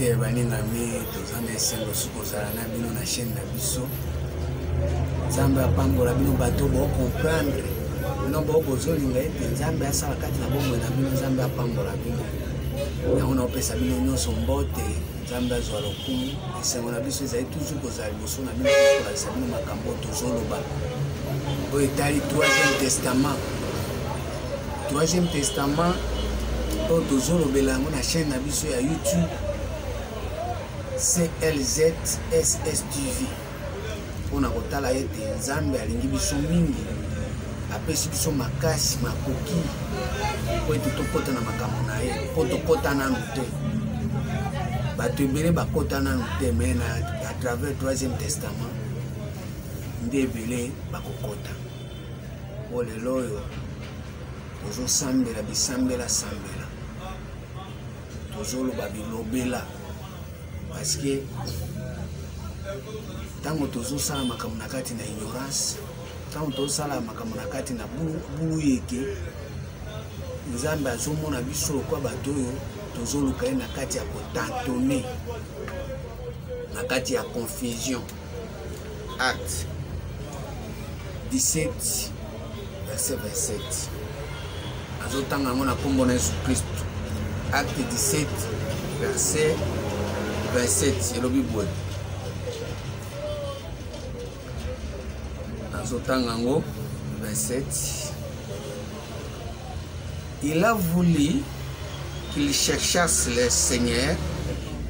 frère baningami tozana esengo sukozala na bino na chaîne na biso nzambe apambola bino bato bocomprendre bino bokozolinga ete nzambe asala kati na bomoi na bino nzambe apambola bino yango naopesa bino nyonso mbote nzambe azwa lokumu esengo na biso ezali toujours kozala liboso na bino kolakisa bino makambo tozoloba oyo etali 3e testament 3e testament oyo tozolobela yango na chaîne na biso ya YouTube CLZSS TV mpona kotala ete nzambe alingi biso mingi apesi biso makasi makoki po ete tokota na makambo na ye po tokota nanu te bato ebele bakota nanu te me à travers 3e testament nde ebele bakokota po lelo oyo tozosambela bisambela tozoloba bilobela parce que tango tozosala makambo na kati na ignorance tango tozosala makambo na kati na bulu yeke nzambe azomona biso lokwa bato oyo tozoluka ye na kati ya kotantone na kati ya confusion. Acte 17 verset 27 azotanga yango na kombo na Yesu Kristo. Acte 17 verset 27 elobi boye azotanga yango 27. Il a voulu qu'il cherchasse le Seigneur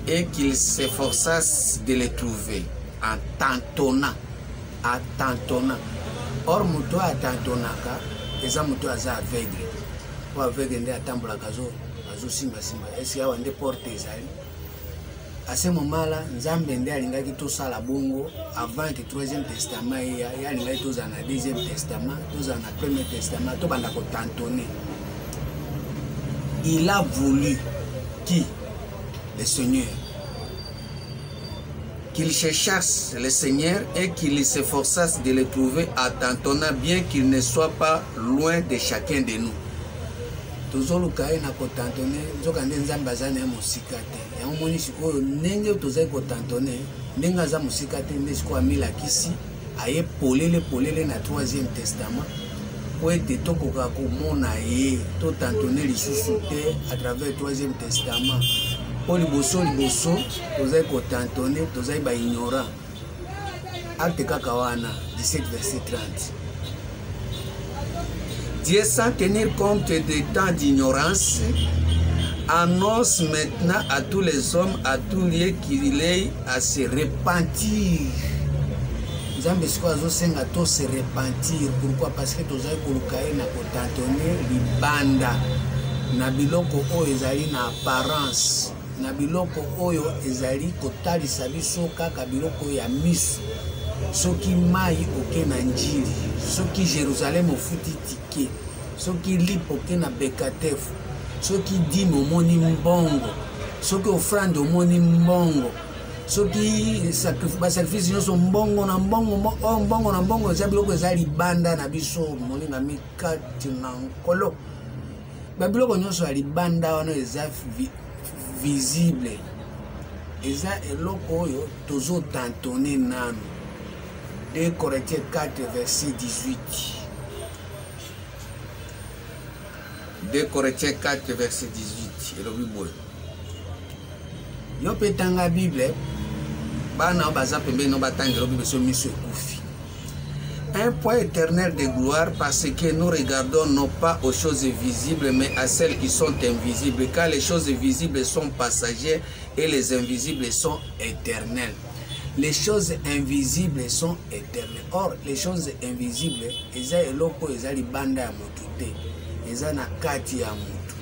et qu'il s'efforçasse de le trouver en tantonnant. Or muto atantonaka eza muto aza aveugle po aveugle nde atambolaka azosimba esi awa nde porte ezali ase momala nzambe nde alingaki tosala bongo avant que 3e testament ye alingaki tozala na 2e testament tozala na 1er testament tobanda kotantonner. Il a voulu qui? Le Seigneur. Qu'il cherchasse le Seigneur et qu'il s'efforçasse de le trouver en tantonnant bien qu'il ne soit pas loin de chacun de nous. Tozoluka ye na kotantonner nzoka nde nzambe aza na ye mosika te yango moni sikoyo ndenge tozali kotantonner ndenge aza mosika te nde sikoyo amilakisi aye polele na 3e testament po ete tokoka komona ye totantonner lisusu te à travers 3e testament po liboso tozali kotantonner tozali baignorant. Acte kaka wana 17 verset 30. Dieu, sans tenir compte des temps d'ignorance, annonce maintenant à tous les hommes, à tous lieux qu'il est à se repentir. Nzambe siko azosenga to se repentir. Pourquoi? Parce que tozali koluka ye na kotantonner libanda na biloko oyo ezali na apparence, na biloko oyo ezali kotalisa biso kaka biloko ya miso. Soki mai oke na njili, soki Jérusalem ofuti tike, soki lipo oke na bekatefu, soki dime omoni mbongo, soki offrande omoni mbongo, soki basacrifice nyonso mbongo na mbongo eza biloko eza libanda na biso molinga mikati na nkolo. Babiloko nyonso ya libanda wana eza visible, eza eloko oyo tozotantonner nanu. 2 Corinthiens 4 verset 18. 2 Corinthiens 4 verset 18 elobi boye yo mpe tanga Bible bana baza pembeni no batangela Bible so miso ekufi. Un point éternel de gloire parce que nous regardons non pas aux choses visibles mais à celles qui sont invisibles, car les choses visibles sont passagères et les invisibles sont éternelles. Les choses invisibles sont éternelles. Or, les choses invisibles, eza eloko eza libanda ya mutu te, eza na kati ya mutu.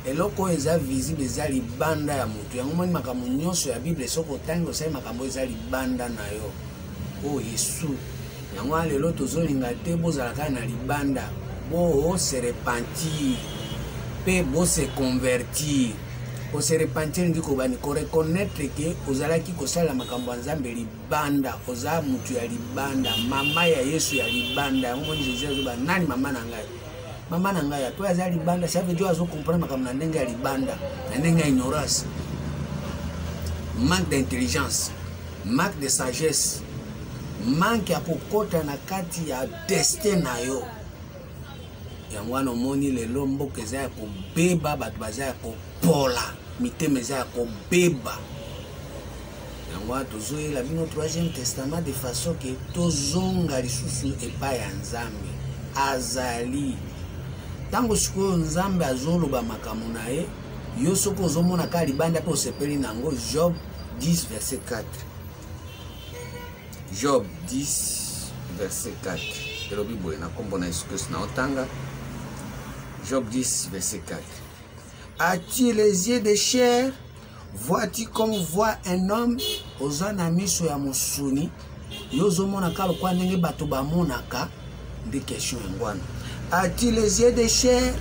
Eloko eza visible eza libanda ya mutu. Yango moni makambo nyonso ya Bible soko tango sai makambo eza libanda na yo. Oh Yesu. Yango lelo tozolinga te bozalaka na libanda. Bo se repentir, pe bo se convertir. Pour se repentir ndiko bani ko reconnaître que ozalaki kosala makambo ya Nzambe libanda, oza mutu ya libanda, mama ya Yesu ya libanda. Yango moni Jésus azoba nani mama na ngai? Mama na ngai to aza libanda, ça veut dire azo comprendre makambo na ndenge ya libanda, na ndenge ya ignorance. manque d'intelligence, manque de sagesse, manque ya kokota na kati ya destin na yo. Yango wana omoni lelo mboka eza ya kobeba, bato baza ya kopola, mitema eza ya kobeba. Yango wana tozoyela bino 3e testament de façon ke tozonga lisusu epai ya Nzambe azali. Tango sikoyo Nzambe azoloba makambo na ye, yo soko ozomona ka libanda pe osepeli nango. Job 10 verset 4. Job 10 verset 4. Elobi boye na kombo na Yesu Kristo na otanga. Job 10 verset 4. As-tu les yeux de chair? Vois-tu comme voit un homme? Ozana miso ya musuni. Yo ozomona ka lokwa ndenge bato bamonaka. Nde question ngwana. As-tu les yeux de chair?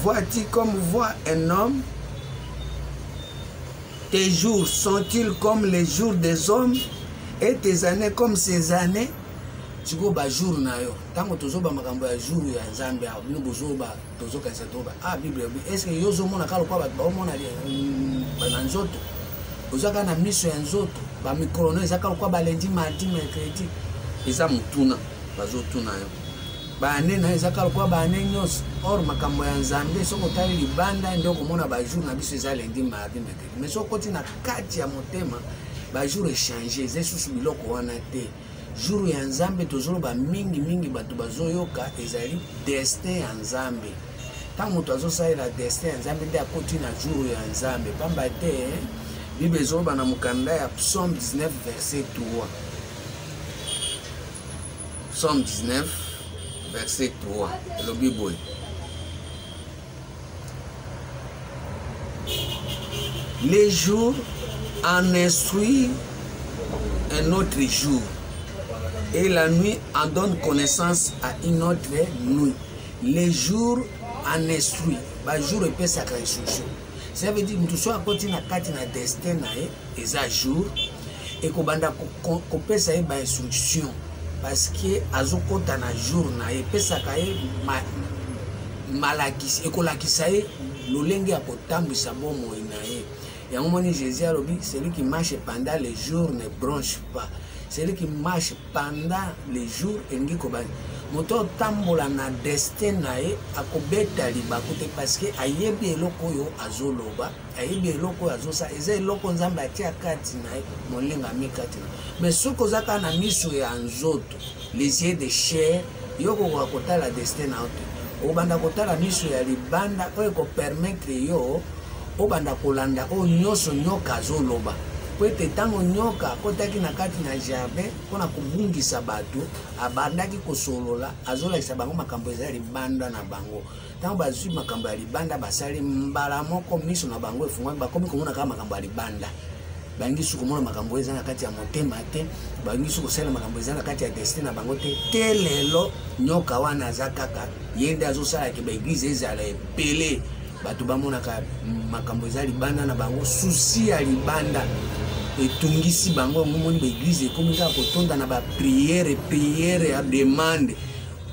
Vois-tu comme voit un homme? Tes jours sont-ils comme les jours des hommes? Et tes années comme ces années? Tiko ba jour na yo. Tango tozoba makambo ya jour ya Nzambe, bino bozoba tozoka toba. Ah Bible, est-ce que yo zomona ka lokwa ba omona ba nzoto? Ozaka na miso ya nzoto, ba mikrono ezaka lokwa ba lundi, mardi, mercredi. Eza mutuna, bazotuna yo. Ba ane na ezaka lokwa ba ane nyos. Or makambo ya Nzambe soko tali libanda ndio komona ba jour na biso eza lundi, mardi, mercredi. Mais soko koti na kati ya motema, ba jour échanger, eza susu biloko wana te. Jour ya Nzambe tozoloba mingi bato bazoyoka ezali destin ya Nzambe. Tango moto azosalela destin ya Nzambe nde akoti na jour ya Nzambe. Pamba te Bible ezoloba na mokanda ya Psaume 19 verset 3. Psaume 19 verset 3. Elobi boye. Les jours en instruisent un autre jour, et la nuit en donne connaissance à une autre nuit. Les jours en instruit, ba jour epesa sacrée instruction. Ça veut dire que soit côté na kati na destin na eza jour et ko banda ko pesa ba instruction parce que azokota na jour na epesa ka malakisi e ko lakisa lolenge ya kotambisa bomo na ye. Yango moni Jésus a dit celui qui marche pendant les jours ne bronche pas. Celui qui marche pendant les jours engi kobani. Moto tambola na destin na ye akobeta libakute parce que ayebi eloko yo azoloba, ayebi eloko azosa, eza eloko Nzambe atia kati na ye molenga mikati na. Mais soko zaka na miso ya nzoto, les yeux de chair, yoko kwa kotala destin na ote. Obanda kotala miso ya libanda oyo ko permettre yo obanda kolanda o nyoso nyoka azoloba. Kwete tango nyoka kotaki na kati na jardin pona kubungisa bato abandaki kosolola azolakisa bango makambo eza libanda na bango. Tango bazwi makambo ya libanda basali mbala moko miso na bango efungwami bakomi komona kaka makambo ya libanda. Bangi su komona makambo eza na kati ya motema te, bangi su kosala makambo eza na kati ya destin na bango te. Te lelo nyoka wana aza kaka yende azosala ke ba église ezala epele bato bamonaka makambo eza libanda na bango, susi ya libanda etungisi bango ngomoni ba église ekomi kaka kotonda na ba prière ya demande.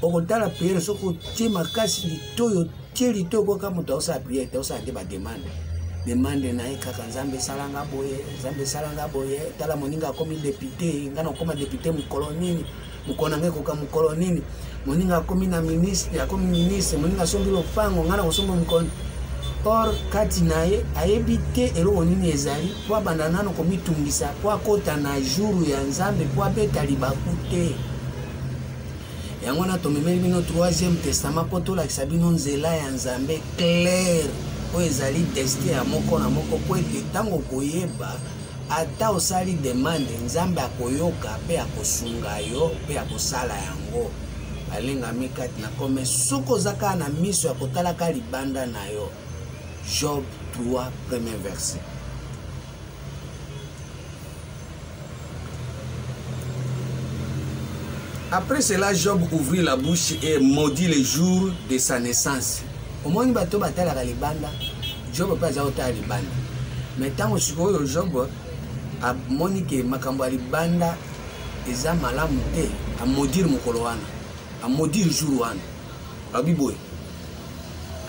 Okotala prière soko tie makasi litoyo tie litoyo kwa moto osala prière te osala te ba demande na ye kaka Nzambe salanga boye tala moninga akomi député ngana okoma député mukolo nini mukona ngeko ka mukolo nini moninga akomi na ministre akomi ministre moninga sombi lopango ngana kosomba mukolo. Or kati na ye ayebi te eloko nini ezali po abanda nano komitungisa po akota na jour ya Nzambe po abeta libaku te. Yango na tomemeli bino 3e testament po tolakisa bino nzela ya Nzambe clair oyo ezali destin ya moko na moko po ete ntango koyeba ata osali demande Nzambe akoyoka mpe akosunga yo mpe akosala yango. Alengami kati na kome soko ozaka na miso ya kotalaka libanda na yo. Job 3, premier verset. Après cela, Job ouvrit la bouche et maudit les jours de sa naissance. Au moins, il bateau battait la libanda. Job n'a pas à libanda. Mais tant que Job a moniqué makambo libanda, ils ont malamuté à maudire Mokoloana, à maudire Jourouana. Abiboy.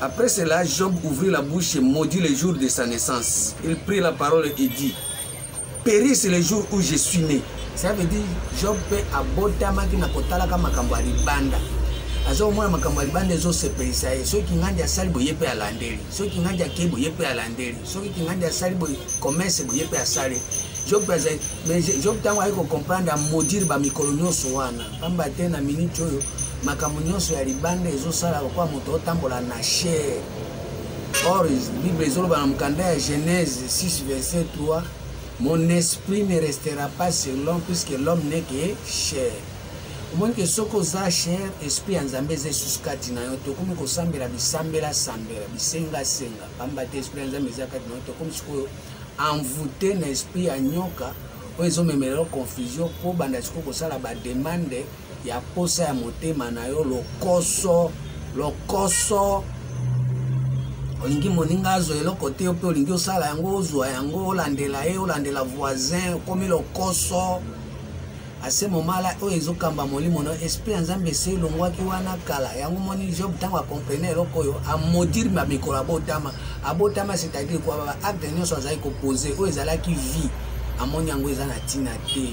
Après cela, Job ouvrit la bouche et maudit les jours de sa naissance. Il prit la parole et dit, périsse le jour où je suis né. Ça veut dire Job peut abotama ki na kotala ka makambo alibanda. Azo mwana makambo alibanda zo se périssa. Ceux qui nganja sali boye pe alandeli. Ceux qui nganja ke boye pe alandeli. Ceux qui nganja sali boye commerce boye pe asali. Job pese mais Job tango ayiko comprendre a maudire ba mikolo nyonso wana. Pamba te na minute oyo makambo nyonso ya libanda ezo sala kwa moto otambola na chair. Or, la Bible est dans Genèse 6, verset 3. Mon esprit ne restera pas sur l'homme, puisque l'homme n'est que chair. Au moins que ce que ça chair, esprit en Zambé, c'est sous katina. Tu comme que sambela, bisambela, sambela, bisenga, senga. Pambate esprit en Zambé, c'est katina. Tu comme ce que envoûté l'esprit à nyoka. Ils ont même leur confusion pour bandasco que ça la demande. Il y a posa à monter manayo, le koso. Olingi moninga zo elo côté ope olingi osala yango ozwa yango olandela voisin comme le koso à ce moment là o ezokamba molimo no esprit nzambe se longwaki wana kala yango moni Job tango comprendre eloko yo a maudire ma mikolo abotama c'est-à-dire quoi ba acte nyonso azali ko poser o ezalaki vie amoni yango eza na tina te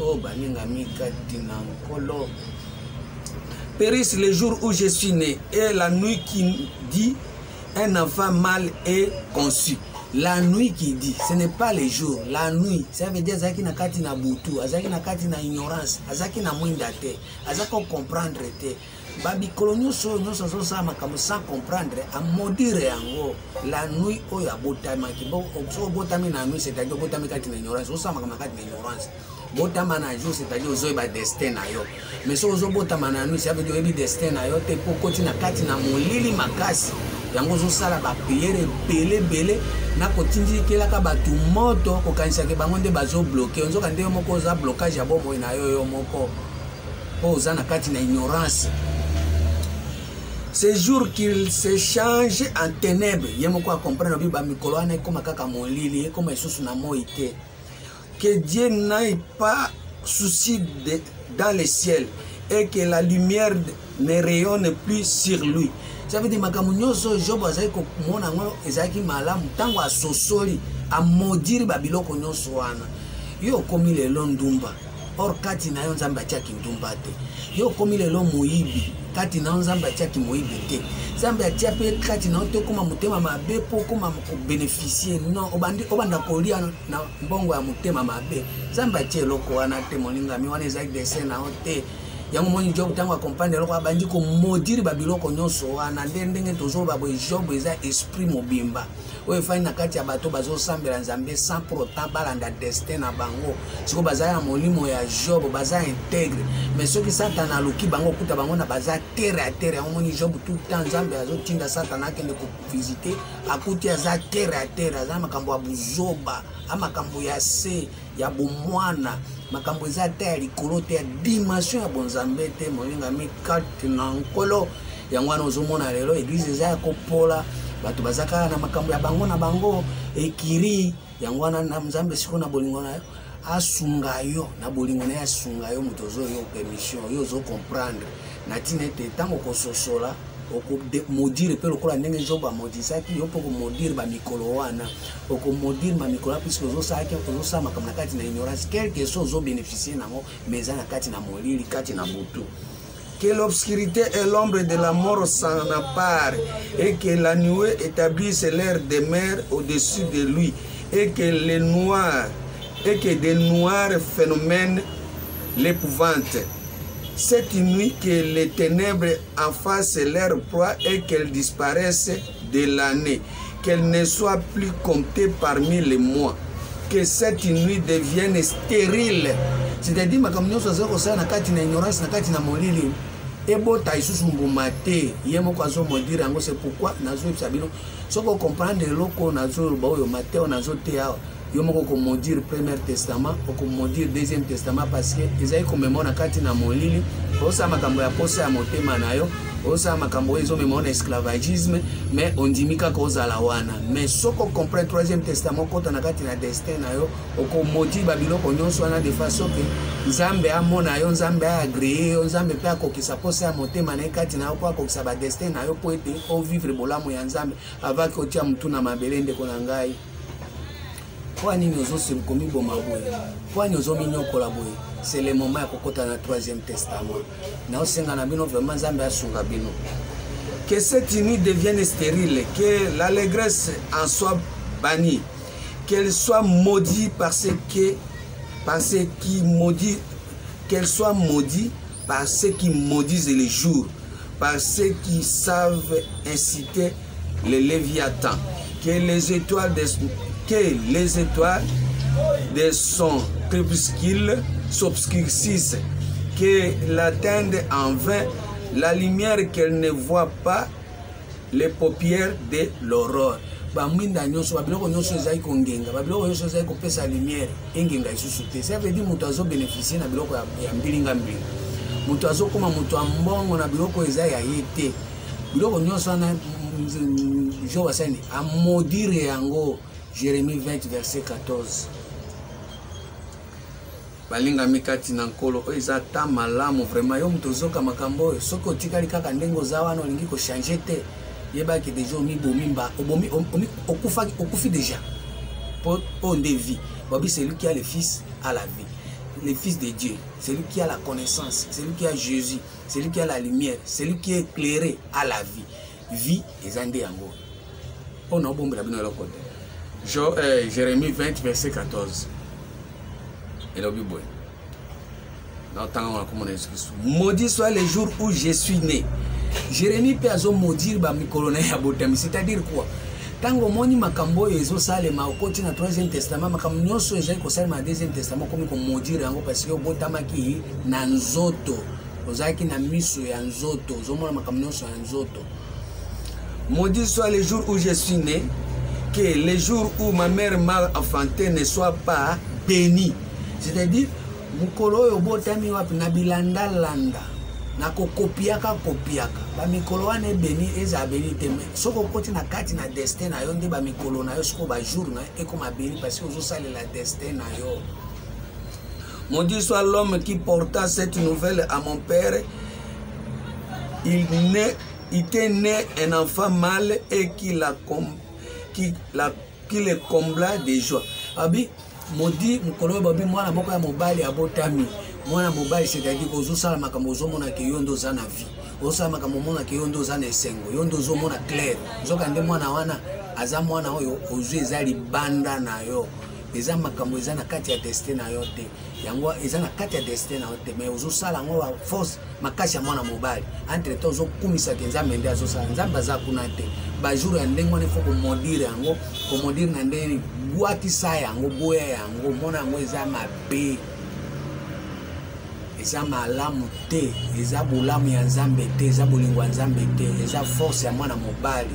o baninga mikati na nkolo. Périsse le jour où je suis né et la nuit qui dit un enfant mâle est conçu. La nuit qui dit, ce n'est pas le jour, la nuit. Ça veut dire Azaki na kati na butu, Azaki na kati na ignorance, Azaki na mwinda te, Azaki comprendre te. Babi kolonio so sa makambo sans comprendre, a maudire yango. La nuit oyo abotama ki bo so botami na nuit c'est-à-dire botami kati na ignorance, so sa makambo kati na ignorance. Botama na jour c'est-à-dire ozo ba destin na yo. Mais so ozo botama na nuit ça veut dire ebi destin na yo te po koti na kati na molili makasi. Yango zo sala ba prière belé na kotindi kelaka batu moto ko kanisa ke bango nde bazo bloquer onzo kande moko za blocage ya bomo na yo moko po za na kati na ignorance. Ce jour qu'il se change en ténèbres yemoko a comprendre bi ba mikolo ana koma kaka molili koma isusu na moite. Que Dieu n'ait pas souci dans le ciel et que la lumière ne rayonne plus sur lui. Ça veut dire makambo nyonso Job azali ko mona ngo ezaki malamu tango asosoli a maudire babiloko nyonso wana. Yo komi lelo ndumba. Or kati na yo nzambe atiaki ndumba te. Yo komi lelo moyibi. Kati na yo nzambe atiaki moyibi te. Nzambe atia pe kati na yo te koma mutema mabe po koma ko bénéficier. Non, obanda kolia na mbongo ya mutema mabe. Nzambe atia eloko wana te moninga mi wana ezaki dessin na yo te. Yango moni Job tango accompagne loko abandi ko maudire babiloko nyonso wana ndenge tozo babo Job eza esprit mobimba oyo fai na kati ya bato bazo sambela nzambe sans pour autant balanda destin na bango siko bazaya ya molimo ya Job baza intègre mais soki Satan aluki bango kuta bango na baza terre à terre yango moni Job tout temps nzambe azo tinda Satan akende ko visiter akuti aza terre à terre aza makambo ya buzoba amakambo ya se ya bomwana makambo eza te ya likolo te ya dimension ya bonzambe te molinga mikati na nkolo yango wana ozomona lelo église eza ya kopola bato bazaka na makambo ya bango na bango ekiri yango wana na nzambe siko na bolingo na yo asunga yo na bolingo na asunga yo moto ozo yo permission yo ozo comprendre na tina ete tango kososola oko maudire pe lokola ndenge Job amodisaki yo poko maudire ba mikolo wana oko maudire ma mikolo puisque ozo saki ozo sama comme na kati na ignorance quelque chose ozo bénéficier nango mais na kati na molili kati na butu. Que l'obscurité et l'ombre de la mort s'en emparent et que la nuée établisse leur demeure au-dessus de lui et que les noirs et que des noirs phénomènes l'épouvantent. Cette nuit que les ténèbres en fassent leur proie et qu'elles disparaissent de l'année, qu'elles ne soient plus comptées parmi les mois, que cette nuit devienne stérile. C'est-à-dire makambo nyonso azoko sala na kati na ignorance na kati na molili ebota isusu mbuma te ye moko azo modire yango c'est pourquoi nazo sabino soko comprendre loko nazo ba oyo Matteo nazo te awa yo moko ko modire premier testament ko modire deuxième testament parce que ezai komemona kati na molili osa makambo ya posa ya motema na yo osa makambo ezo memona esclavagisme mais ondimika ko zala wana mais soko comprendre troisième testament kota na kati na destin na yo oko modire babiloko nyonso wana de façon que nzambe amona yo nzambe agréé yo nzambe pe akokisa posa ya motema na kati na yo po akokisa ba destin na yo po ete o vivre bolamu ya nzambe avant que otia mutu na mabele ndeko na ngai. C'est le moment où dans le troisième testament. Que cette nuit devienne stérile, que l'allégresse en soit bannie, qu'elle soit maudite qu'elle soit maudite par ceux qui maudisent les jours, par ceux qui savent inciter les léviathans, que les étoiles de son crépuscule s'obscurcissent, que l'attendent en vain la lumière qu'elle ne voit pas, les paupières de l'aurore. Baminda nyonso babiloko nyonso ezali kongenga babiloko nyonso ezali kopesa lumière engenga isusu te. Ça veut dire moto azo bénéficier na biloko ya mbilinga mbilinga, moto azokoma moto ya mbongo na biloko ezali ya ye te. Biloko nyonso na jo wasani a maudire yango. Jérémie 20 verset 14. Balinga mikati na nkolo oyo eza ta malamu vraiment yo moto ozoka makambo oyo soki otikali kaka ndenge oza wana olingi kochange te yebaki deja omibomimba okufi déjà pour de vie. Babi c'est lui qui a le fils à la vie, le fils de Dieu, c'est lui qui a la connaissance, c'est lui qui a Jésus, c'est lui qui a la lumière, c'est lui qui est éclairé à la vie. Vie ezande yango on a bombé la bino le côté. Jérémie 20 verset 14. Et le Bible. Maudit soit le jour où je suis né. Jérémie peut azo maudire ba mikolona ya botami, c'est-à-dire quoi? Tango moni makambo ezo sale ma okoti na 3e testament makambo nyonso ezali ko sale ma 2e testament komi ko maudire yango parce que botama ki na nzoto. Ozaki na miso ya nzoto, ozomona makambo nyonso ya nzoto. Maudit soit le jour où je suis né, que le jour où ma mère m'a enfanté ne soit pas béni. C'est-à-dire, mukolo oyo botami wapi na bilanda landa na kopiaka ba mikolo wana beni eza beni te. Soko koti na kati na destin na yo nde ba mikolo na yo soko ba jour na e comme beni parce que ozo sale la destin na yo. Maudit soit l'homme qui porta cette nouvelle à mon père. Il était né un enfant mâle et qui le combla de joie. Abi Modi mukolo babi mwana moko ya mobali abotami mwana mobali c'est-à-dire ozo sala makambo ozo mona ke yondo za na vie ozo sala makambo mona ke yondo za na esengo yondo ozo mona clair zoka nde mwana wana aza mwana oyo ozo ezali banda na yo eza makambo eza na kati ya destin na yo te yango eza na kati ya destin na yo te mais ozo sala ngo wa force makasi ya mwana mobali entre temps ozo kumisa ke nzambe nde azo sala nzambe aza kuna te ba jour ya ndenge wana faut ko modire yango ko modire na ndenge buati sa yango boya yango mona yango eza mabe eza malamu te eza bolamu ya nzambe te eza bolingo ya nzambe te eza force ya mwana mobali.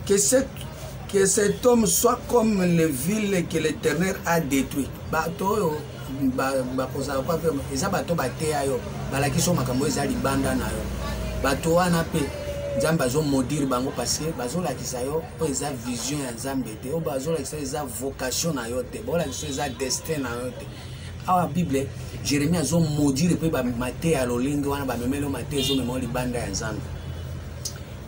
Que cet homme soit comme les villes que l'Éternel a détruites. Bato bakoza kwa eza bato bateya yo balakiso makambo eza libanda na yo bato wana pe nzambe azo modire bango parce que bazo lakisa yo o eza vision ya nzambe te o bazo lakisa eza vocation na yo te bo lakisa eza destin na yo te. Awa Bible Jérémie azo modire pe ba mateya lolingi wana ba memelo mateya zo memoli banda ya nzambe.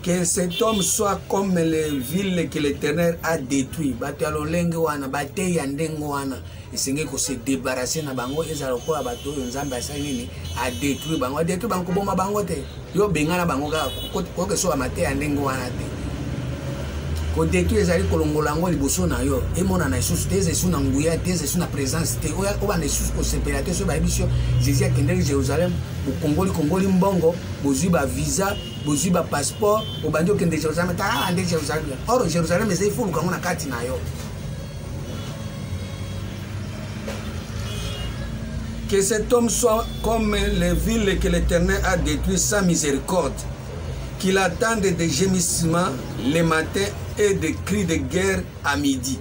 Que cet homme soit comme les villes que l'Éternel a détruites. Bato ya lolenge wana bate ya ndengo wana esenge ko se débarrasser na bango ezalo ko bato nzambe asali nini a détruire bango a détruire bango boma bango te yo bengana bango ko ke so amate ya ndengo wana te ko détruire ezali kolongola ngo liboso na yo emona na isusu te ezesu na nguya te ezesu na présence te oya ko bana isusu ko sepela te so ba ebisio Jésus akendeli Jérusalem bu kongoli mbongo bozui ba visa bozui ba passeport obandi okende Jérusalem ta ande Jérusalem or Jérusalem ezali fulu kango na kati na yo. Que cet homme soit comme les villes que l'Éternel a détruites sans miséricorde, qu'il attende des gémissements le matin et des cris de guerre à midi.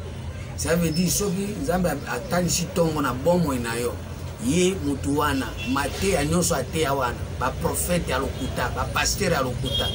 Ça veut dire que Nzambe atandi shitongo na bomo na yo. Ye mutu wana mate ya nyonso ate ya wana ba prophète ya lokuta ba pasteur ya lokuta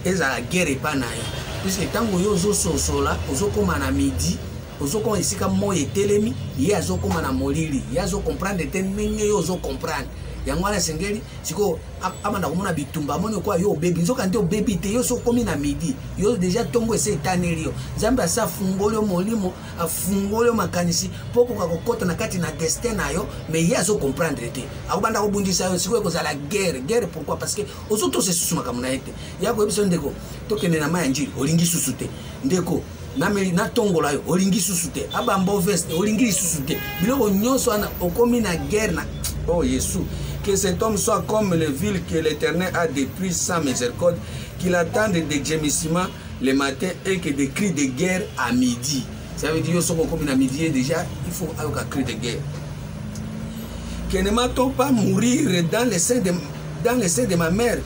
eza la guerre pa na yo. Puisque tango yo zo sosola ozokoma na midi ozokoma esika moye telemi ye azokoma na molili ye azo comprendre te ndenge yo ozo comprendre yango wana sengeli siko amanda komona bitumba moni kwa yo baby nzoka ndio baby te yo so komi na midi yo déjà tongo ese etaneli yo nzambe asa fungoli yo molimo afungoli yo makanisi poko kokota na kati na destin na yo mais ye azo comprendre te akobanda kobundisa yo siko ekozala guerre pourquoi parce que ozoto se susu makambo na ye te yako yebiso ndeko tokende na mai ya njili olingi susu te ndeko na tongola yo olingi susu te abambo veste olingi lisusu te biloko nyonso wana okomi na guerre na oh Yesu. Que cet homme soit comme les villes que l'Éternel a détruites sans miséricorde, qu'il attende des gémissements le matin et que des cris de guerre à midi. Ça veut dire que comme à midi déjà, il faut avoir un cri de guerre. Que ne m'a-t-on pas mourir dans le sein de ma mère?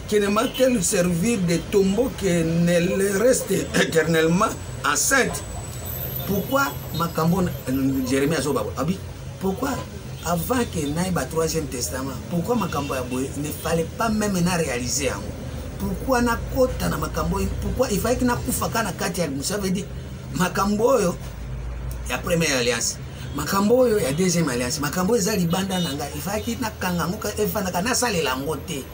Que ne m'a-t-elle servir de tombeau que ne le reste éternellement enceinte? Pourquoi Makambo Jérémie Azoba Abi? Pourquoi avant que naïba 3e testament, pourquoi Makambo Yaboye ne fallait pas même na réaliser? Pourquoi na kota na Makambo? Pourquoi il fallait que na kufaka na kati ya Musa? Ça veut dire Makambo yo ya première alliance, Makambo yo ya deuxième alliance, Makambo eza libanda nanga, il fallait que na kanga ngoka efanda kana sale la ngote,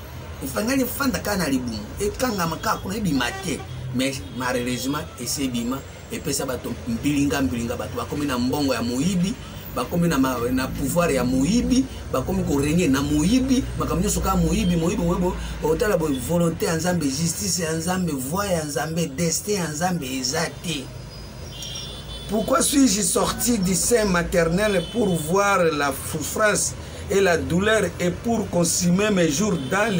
il fallait que fanda kana libumu et kanga makaka kuna bimate, mais malheureusement ese bima et pesa bato mbilinga bato bakomi na mbongo ya moyibi, bakomi na pouvoir ya moyibi, bakomi ko régner na moyibi, makamnyo soka moyibi webo otala bo volonté ya Nzambe, justice ya Nzambe, voix ya Nzambe, destin ya Nzambe ezate. Pourquoi suis-je sorti du sein maternel pour voir la souffrance et la douleur et pour consumer mes jours dans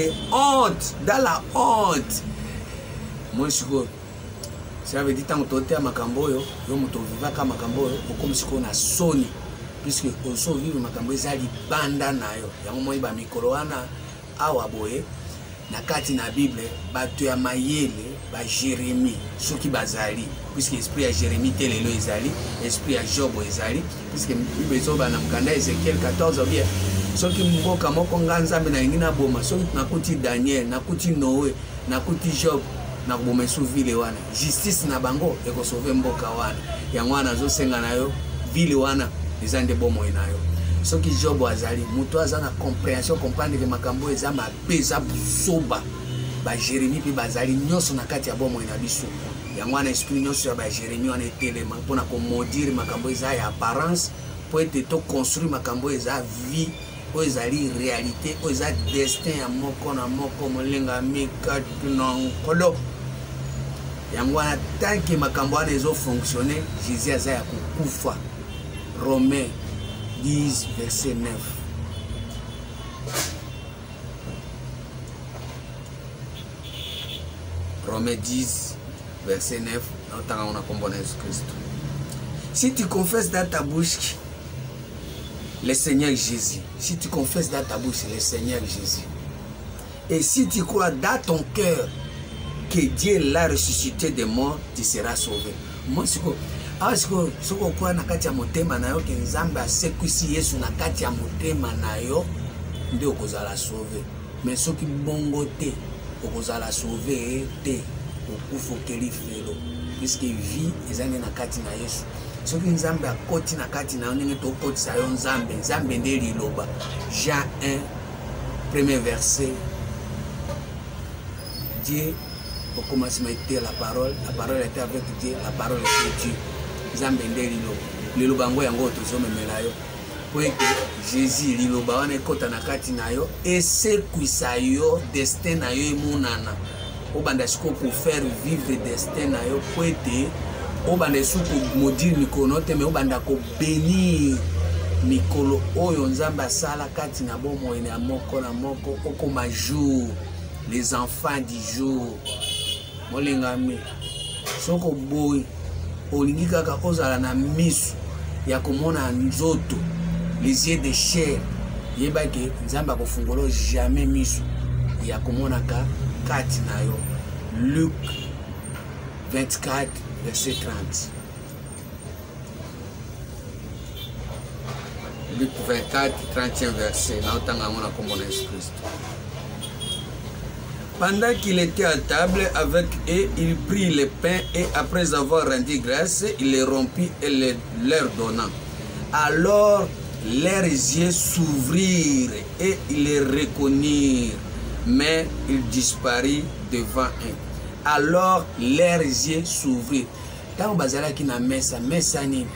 la honte? Moi je ça veut dire tant que tu makambo yo moto vivaka makambo yo comme si on a soni puisque on so vivre makambo ezali banda na yo yango moi ba mikolo wana awa boye na kati na Bible bato ya mayele ba Jérémie soki bazali puisque esprit ya Jérémie telelo ezali esprit ya Job ezali puisque Bible ezoba na mkanda Ezekiel 14 bien soki mboka moko nganzambe na ngina boma soki nakuti Daniel nakuti Noé nakuti Job na kubomesu vile wana justice na bango eko sauver mboka wana yango wana zo senga na yo vile wana ezande bomo inayo soki Job azali muto azana compréhension comprendre que makambo eza mapeza busoba ba Jérémie pe bazali nyonso na kati ya bomo ina biso yango wana esprit nyonso ya ba Jérémie wana etelema pona ko modire makambo eza ya apparence pour être to construire makambo eza vie o ezali réalité o eza destin ya moko na moko molenga mika tunankolo yango wana tant que makambo wana ezo fonctionner Jésus aza ya kukufa. Romains 10 verset 9. Romains 10 verset 9. On a compris Jésus-Christ. Si tu confesses dans ta bouche le Seigneur Jésus, si tu confesses dans ta bouche le Seigneur Jésus, et si tu crois dans ton cœur que Dieu l'a ressuscité des morts, tu seras sauvé. Moi, ce qu'on croit na kati ya motema na yo ke Nzambe asekwisi Yesu na kati ya motema na yo nde okozala sauvé. Mais soki bongo te okozala sauvé te okufa okeli felo puisque vie ezangi na kati na Yesu. Soki Nzambe akoti na kati na yo ndenge tokotisa yo Nzambe nde liloba. Jean 1 premier verset. Dieu au commencement était la parole était avec Dieu, la parole était Dieu. Nzambe nde liloba ngo yango tozomemela yo po ete Jésus liloba wana ekota na kati na yo esekwisa yo destin na yo emonana obanda siko pour faire vivre destin na yo po ete obanda suku modire mikolo te me obanda ko bénir mikolo oyo Nzambe asala kati na bomoi na moko na moko okoma jour les enfants du jour molingami soko boy olingi kaka ozala na misu ya komona nzoto les yeux de chair yeba ke Nzambe akofungolo jamais misu ya komona ka kati na yo. Luc 24 verset 30. Luc 24 30e verset na otanga mona komona Jésus-Christ. Pendant qu'il était à table avec eux, il prit le pain et après avoir rendu grâce, il les rompit et les leur donna. Alors leurs yeux s'ouvrirent et ils les reconnurent, mais il disparut devant eux. Alors leurs yeux s'ouvrirent. Tant bazala ki na mesa nini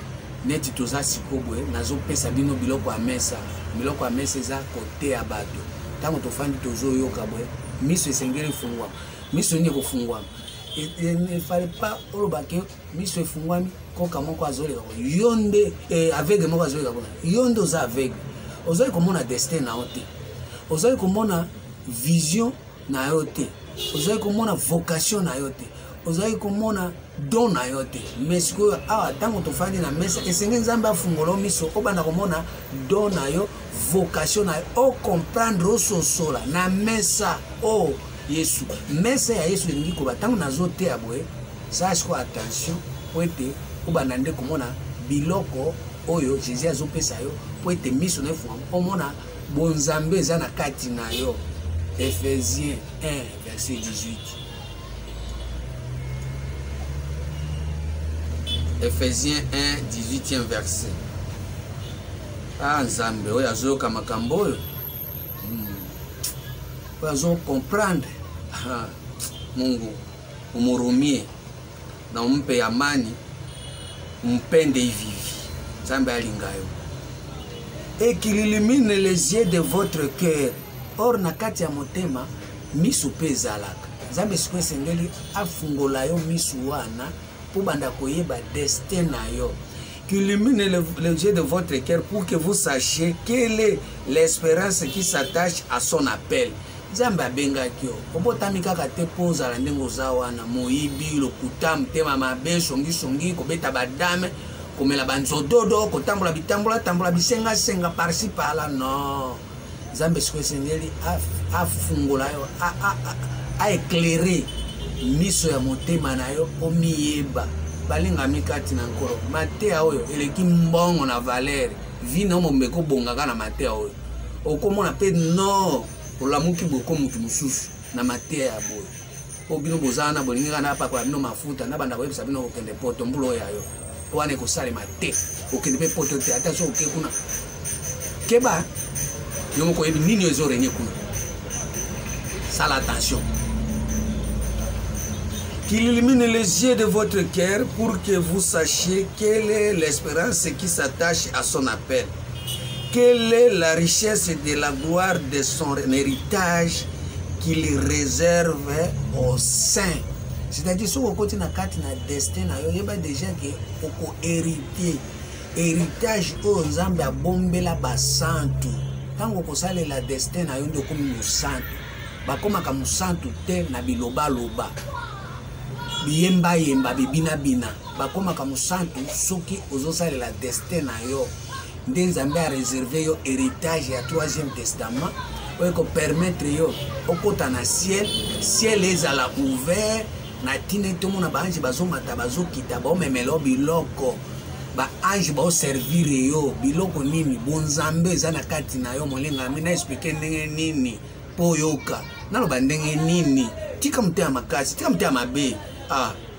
neti toza sikobwe nazo pesa bino biloko ya mesa eza kote ya bato. Tango tofandi tozo yoka bwe miso esengeli fungwa miso nye kofungwa. Il ne fallait pas olobake miso efungwami koka moko azoleka yonde aveugle moko azoleka yonde oza aveugle ozali komona destin na yo te ozali komona vision na yo te ozali komona vocation na yo te ozali komona don na yo te mais sikoyo awa ntango tofandi na mesa esenge nzambe afungola miso obanda komona don na yo vocation na yo ocomprendre ososola na mesa o Yesu mesa ya Yesu elingi koba ntango nazoteya boye sache ko attention po ete obanda nde komona biloko oyo Jésus azopesa yo po ete miso na efungwama omona bonzambe eza na kati na yo. Ephésiens 1 verset 18. Ephésiens 1 18e verset. Ah nzambe oyo azoyoka makambo oyo oyo comprendre Mungu umurumie na umpe amani umpende hivi nzambe alinga yo. Et qu'il illumine les yeux de votre cœur. Or na kati ya motema misu pe ezalaka nzambe siko esengeli afungola yo misu wana po banda koyeba destin na yo. Qu'il illumine les yeux de votre cœur pour que vous sachiez quelle est l'espérance qui s'attache à son appel. Nzambe abengaki yo obotami kaka te po ozala ndenge oza wana moyibi lokuta motema mabe songisongi kobeta badame komela banzododo kotambola bitambola bisenga parsi pala non. Nzambe siko esengeli afungola yo aéclairer miso ya motema na yo omiyeba balingami kati na nkolo mateya oyo eleki mbongo na valeur vino momeko bongaka na mateya oyo okomona pe non olamuki boko mutu mususu na mateya ya boye obino bozana bolingaka na pakola bino mafuta na banda koyebisa bino kokende poto mbula oyo yayo wana ekosalema te okende pe poto te ata so oke kuna keba yomo koyebi nini ezorenye kuna. Sala attention. Qu'il illumine les yeux de votre cœur pour que vous sachiez quelle est l'espérance qui s'attache à son appel. Quelle est la richesse de la gloire de son héritage qu'il réserve aux saints. C'est-à-dire, si vous continuez à na destin, il y a déjà que vous héritier. Héritage au Nzambe a bombé la basantu. Quand vous savez la destin, il y a comme musantu. Bakomaka musantu te na biloba loba. Biyemba yemba bibina bina. Bakomaka musantu soki ozosala la destin na yo. Nde Nzambe a réservé yo héritage ya 3e testament. Pour permettre yo okota na ciel ezala ouvert na tine to mona ba ange bazomata bazokita ba memelo biloko ba ange ba servir yo biloko nini bonzambe eza na kati na yo molenga mina expliquer ndenge nini po yoka naloba ndenge nini tika mte makasi tika mte mabe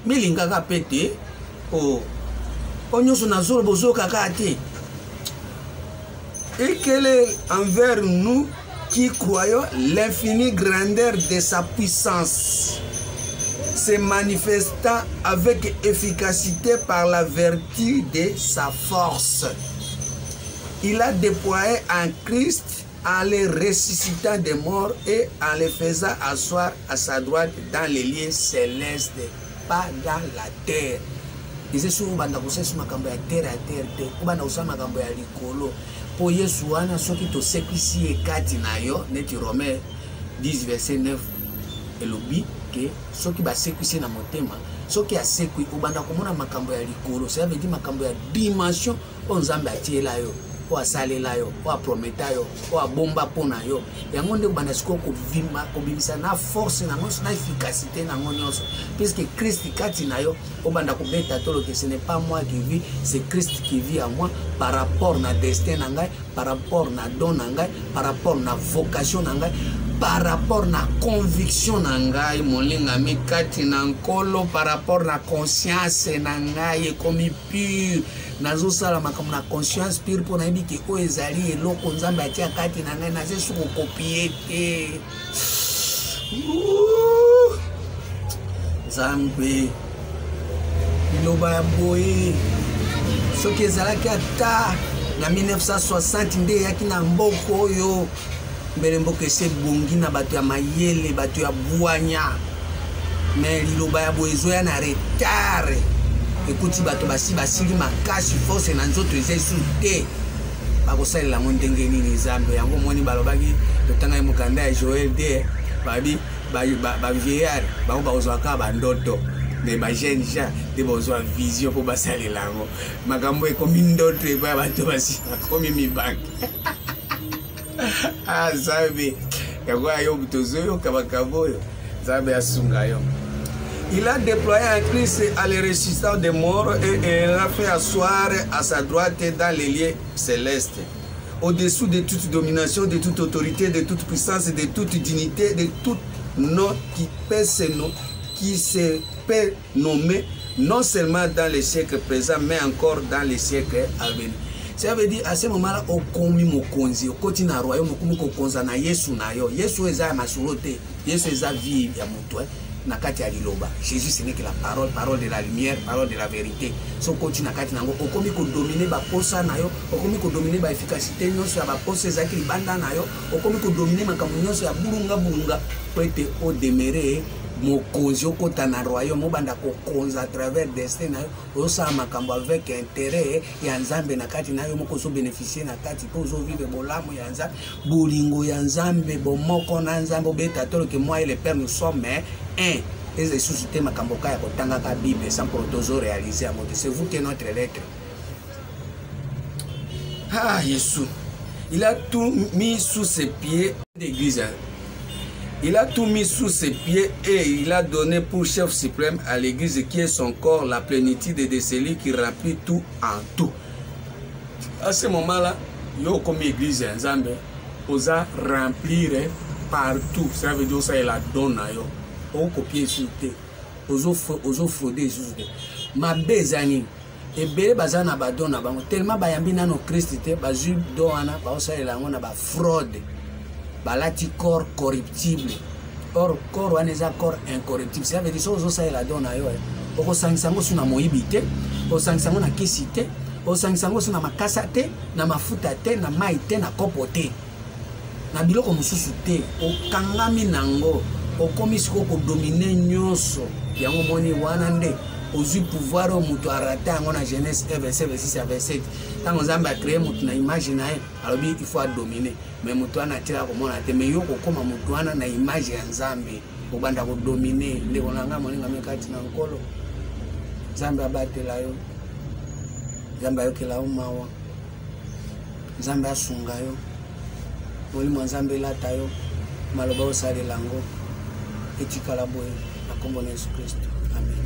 milinga ka pete onyoso na zolo bozoka kati. Et quelle est envers nous qui croyons l'infinie grandeur de sa puissance, se manifestant avec efficacité par la vertu de sa force. Il a déployé en Christ en les ressuscitant des morts et en les faisant asseoir à sa droite dans les lieux célestes, pas dans la terre. Ils sont banda kosesu makambo ya terre te, banda usama makambo ya likolo. Po Yesu wana soki to sekwisi ekati na yo neti Romains 10 verset 9 elobi ke soki ba sekwisi na motema soki a sekwi ubanda komona makambo ya likolo ça veut dire makambo ya dimension o Nzambe atiela yo o asalela yo o aprometa yo o abomba pona yo yango nde ubanda siko ko vima ko bimisa na force na na efficacité na ngonyonso puisque Christ kati na yo obanda ko beta tolo que ce n'est pas moi qui vis, c'est Christ qui vit en moi par rapport na destin na ngai, par rapport na don na ngai, par rapport na vocation na ngai, par rapport na conviction na ngai molinga mikati na nkolo par rapport na conscience na ngai ekomi pure nazo sala makambo na conscience pure pour na yebi ke o ezali eloko nzambe atia kati na ngai naze suko kopie te Nzambe biloba boye soki ezalaki ata na 1960 nde yaki na mboko oyo mbele mboka ese bongi na bato ya mayele bato ya bwanya mais liloba ya boye ezoya na retard ekuti bato basili makasi force na nzoto eza esu te bakosalela yango ndenge nini Nzambe yango moni balobaki totanga ye mokanda ya Joel de babi bavieillard bango bakozwaka bandoto mais bajeune ja nde bazwa vision mpo basalela yango makambo ekomi ndoto epoya bato basi bakomi mibange Nzambe yango ayo tozoyoka makambo oyo Nzambe asunga yo. Il a déployé un Christ à le ressuscitant des morts et l'a fait asseoir à sa droite dans les lieux célestes, au-dessous de toute domination, de toute autorité, de toute puissance, de toute dignité, de tout nom qui se peut nommer, non seulement dans les siècles présents, mais encore dans les siècles à venir. Ça veut dire à ce moment-là, au komi mokonzi, au koti na royaume, au komi konza na Yesu na yo. Yesu eza masurote, Yesu eza vie ya mutu. Nakati ya liloba. Jésus ce n'est que la parole, parole de la lumière, parole de la vérité. So koti nakati nango, au komi ko dominer ba posa na yo, au komi ko dominer ba efficacité nyonso ya ba posa ezaki libanda na yo, au komi ko dominer makambo nyonso ya bulunga po ete o demeurer mokonzi okota na royaume obanda kokonza à travers destin na yo osala makambo avec intérêt ya Nzambe na kati na yo moko zo bénéficier na kati po zo vivre bolamu ya Nzambe bolingo ya Nzambe bomoko na Nzambe obeta tolo que moi et le Père nous sommes un et susciter makambo ka ya kotanga ka Bible sans pour tozo réaliser à mode c'est vous qui notre lettre. Ah Jésus il a tout mis sous ses pieds d'église. Il a tout mis sous ses pieds et il a donné pour chef suprême à l'église qui est son corps, la plénitude de celui qui remplit tout en tout. À ce moment-là, yo comme église Nzambe, osa remplir partout. Ça veut dire ça il a donné yo. On copier sur te. Ozo frauder sur te. Ma bezani ebele bazana badona bango tellement bayambi nano Christ te bazu doana ba osa elango na ba fraude. Balati corps corruptible. Or corps wana eza corps incorruptible. Ça veut dire so ça la donne yo. Oko sangisango suna moibite, o sangisango na kisite, o sangisango suna makasa te, na mafuta te, na mai te, na kopo te. Na biloko mususu te, o kangami nango, o komisiko ko dominer nyonso. Yango moni wana nde ozu pouvoir au mutu arata yango na Genèse 1 verset 26 à 27. Tant Nzambe a créé mutu na image na ye, alors il faut dominer. Mais mutu ana tira komona te mais yo kokoma mutu ana na image ya Nzambe obanda ko dominer nde onanga moninga mekati na nkolo. Nzambe abatela yo. Nzambe ayokela yo mawa. Nzambe asunga yo. Molimo Nzambe lata yo. Maloba osalela ngo etikala boye na kombo na Yesu Kristo. Amen.